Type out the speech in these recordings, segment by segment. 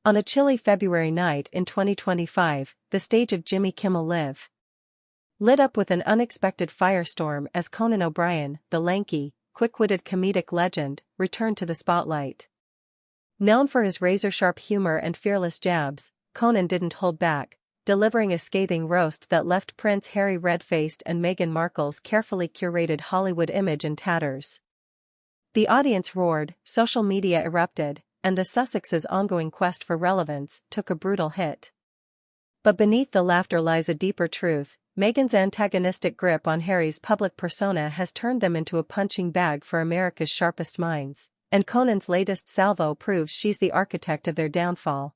On a chilly February night in 2025, the stage of Jimmy Kimmel Live lit up with an unexpected firestorm as Conan O'Brien, the lanky, quick-witted comedic legend, returned to the spotlight. Known for his razor-sharp humor and fearless jabs, Conan didn't hold back, delivering a scathing roast that left Prince Harry red-faced and Meghan Markle's carefully curated Hollywood image in tatters. The audience roared, social media erupted, and the Sussexes' ongoing quest for relevance took a brutal hit. But beneath the laughter lies a deeper truth. Meghan's antagonistic grip on Harry's public persona has turned them into a punching bag for America's sharpest minds, and Conan's latest salvo proves she's the architect of their downfall.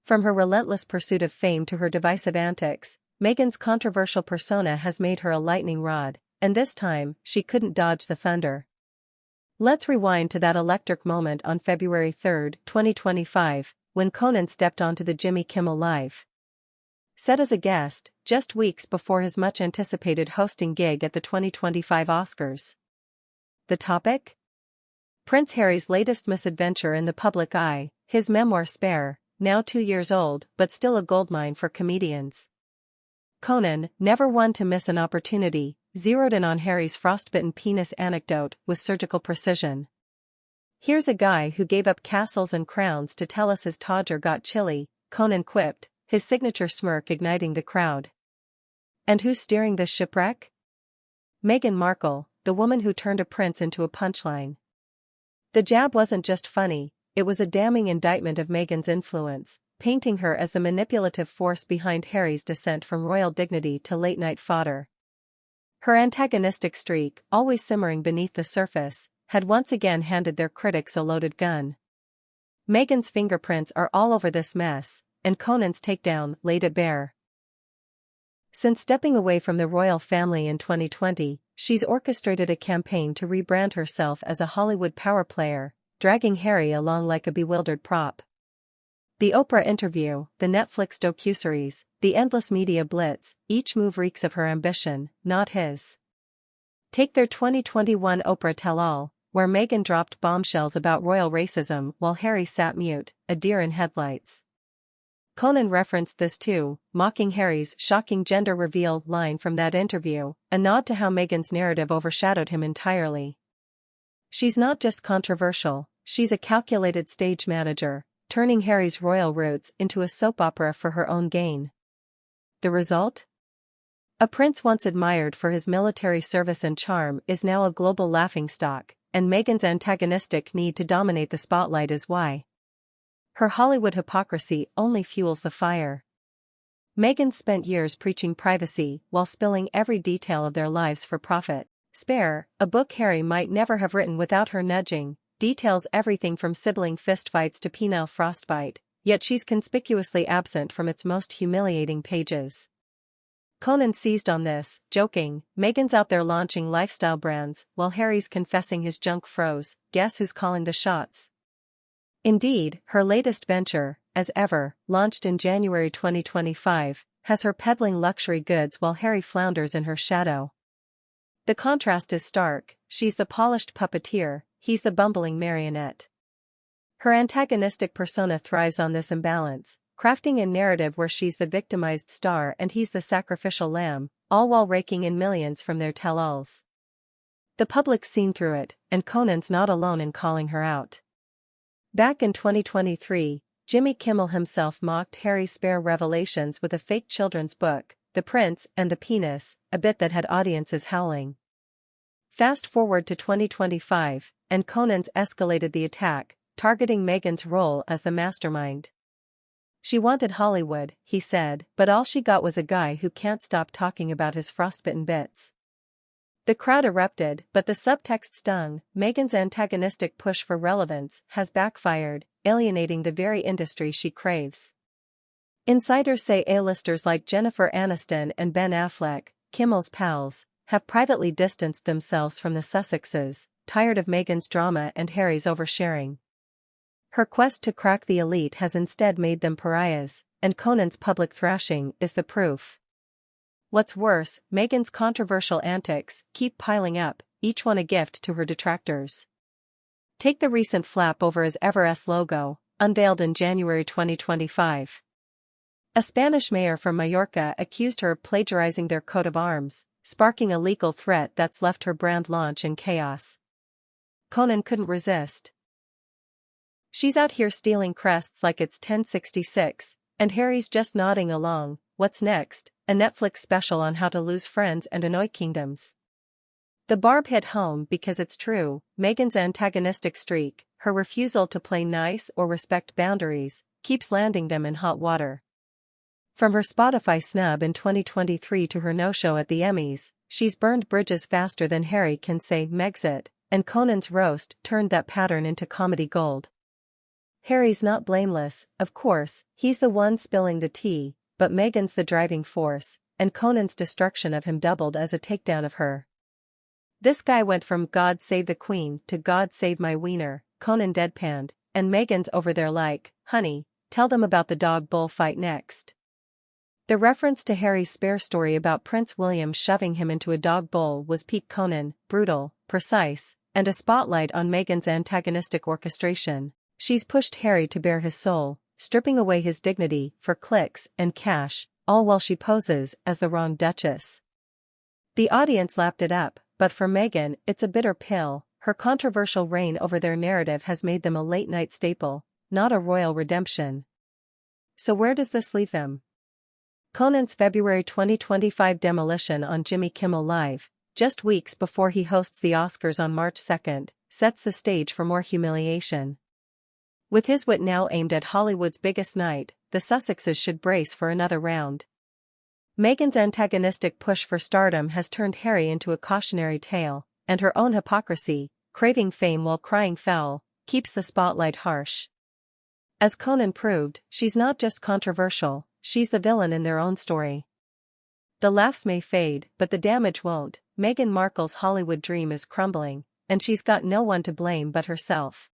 From her relentless pursuit of fame to her divisive antics, Meghan's controversial persona has made her a lightning rod, and this time, she couldn't dodge the thunder. Let's rewind to that electric moment on February 3, 2025, when Conan stepped onto the Jimmy Kimmel Live set as a guest, just weeks before his much-anticipated hosting gig at the 2025 Oscars. The topic? Prince Harry's latest misadventure in the public eye, his memoir Spare, now 2 years old but still a goldmine for comedians. Conan, never one to miss an opportunity, zeroed in on Harry's frostbitten penis anecdote with surgical precision. "Here's a guy who gave up castles and crowns to tell us his todger got chilly," Conan quipped, his signature smirk igniting the crowd. "And who's steering this shipwreck? Meghan Markle, the woman who turned a prince into a punchline." The jab wasn't just funny, it was a damning indictment of Meghan's influence, painting her as the manipulative force behind Harry's descent from royal dignity to late-night fodder. Her antagonistic streak, always simmering beneath the surface, had once again handed their critics a loaded gun. Meghan's fingerprints are all over this mess, and Conan's takedown laid it bare. Since stepping away from the royal family in 2020, she's orchestrated a campaign to rebrand herself as a Hollywood power player, dragging Harry along like a bewildered prop. The Oprah interview, the Netflix docuseries, the endless media blitz, each move reeks of her ambition, not his. Take their 2021 Oprah Tell-All, where Meghan dropped bombshells about royal racism while Harry sat mute, a deer in headlights. Conan referenced this too, mocking Harry's shocking gender reveal line from that interview, a nod to how Meghan's narrative overshadowed him entirely. She's not just controversial, she's a calculated stage manager, turning Harry's royal roots into a soap opera for her own gain. The result? A prince once admired for his military service and charm is now a global laughingstock, and Meghan's antagonistic need to dominate the spotlight is why. Her Hollywood hypocrisy only fuels the fire. Meghan spent years preaching privacy while spilling every detail of their lives for profit. Spare, a book Harry might never have written without her nudging, details everything from sibling fistfights to penile frostbite, yet she's conspicuously absent from its most humiliating pages. Conan seized on this, joking, "Meghan's out there launching lifestyle brands while Harry's confessing his junk froze, guess who's calling the shots?" Indeed, her latest venture, as ever, launched in January 2025, has her peddling luxury goods while Harry flounders in her shadow. The contrast is stark, she's the polished puppeteer, he's the bumbling marionette. Her antagonistic persona thrives on this imbalance, crafting a narrative where she's the victimized star and he's the sacrificial lamb, all while raking in millions from their tell-alls. The public's seen through it, and Conan's not alone in calling her out. Back in 2023, Jimmy Kimmel himself mocked Harry's spare revelations with a fake children's book, The Prince and the Penis, a bit that had audiences howling. Fast forward to 2025, and Conan's escalated the attack, targeting Meghan's role as the mastermind. She wanted Hollywood, he said, but all she got was a guy who can't stop talking about his frostbitten bits. The crowd erupted, but the subtext stung. Meghan's antagonistic push for relevance has backfired, alienating the very industry she craves. Insiders say A-listers like Jennifer Aniston and Ben Affleck, Kimmel's pals, have privately distanced themselves from the Sussexes, tired of Meghan's drama and Harry's oversharing. Her quest to crack the elite has instead made them pariahs, and Conan's public thrashing is the proof. What's worse, Meghan's controversial antics keep piling up, each one a gift to her detractors. Take the recent flap over his Everest logo, unveiled in January 2025. A Spanish mayor from Mallorca accused her of plagiarizing their coat of arms, sparking a legal threat that's left her brand launch in chaos. Conan couldn't resist. "She's out here stealing crests like it's 1066, and Harry's just nodding along. What's next? A Netflix special on how to lose friends and annoy kingdoms." The barb hit home because it's true. Meghan's antagonistic streak, her refusal to play nice or respect boundaries, keeps landing them in hot water. From her Spotify snub in 2023 to her no-show at the Emmys, she's burned bridges faster than Harry can say Megxit, and Conan's roast turned that pattern into comedy gold. Harry's not blameless, of course, he's the one spilling the tea, but Meghan's the driving force, and Conan's destruction of him doubled as a takedown of her. "This guy went from God save the Queen to God save my wiener," Conan deadpanned, and Meghan's over there like, "Honey, tell them about the dog bull fight next." The reference to Harry's spare story about Prince William shoving him into a dog bowl was peak Conan, brutal, precise, and a spotlight on Meghan's antagonistic orchestration. She's pushed Harry to bare his soul, stripping away his dignity for clicks and cash, all while she poses as the wrong duchess. The audience lapped it up, but for Meghan, it's a bitter pill. Her controversial reign over their narrative has made them a late-night staple, not a royal redemption. So where does this leave them? Conan's February 2025 demolition on Jimmy Kimmel Live, just weeks before he hosts the Oscars on March 2, sets the stage for more humiliation. With his wit now aimed at Hollywood's biggest night, the Sussexes should brace for another round. Meghan's antagonistic push for stardom has turned Harry into a cautionary tale, and her own hypocrisy, craving fame while crying foul, keeps the spotlight harsh. As Conan proved, she's not just controversial, she's the villain in their own story. The laughs may fade, but the damage won't. Meghan Markle's Hollywood dream is crumbling, and she's got no one to blame but herself.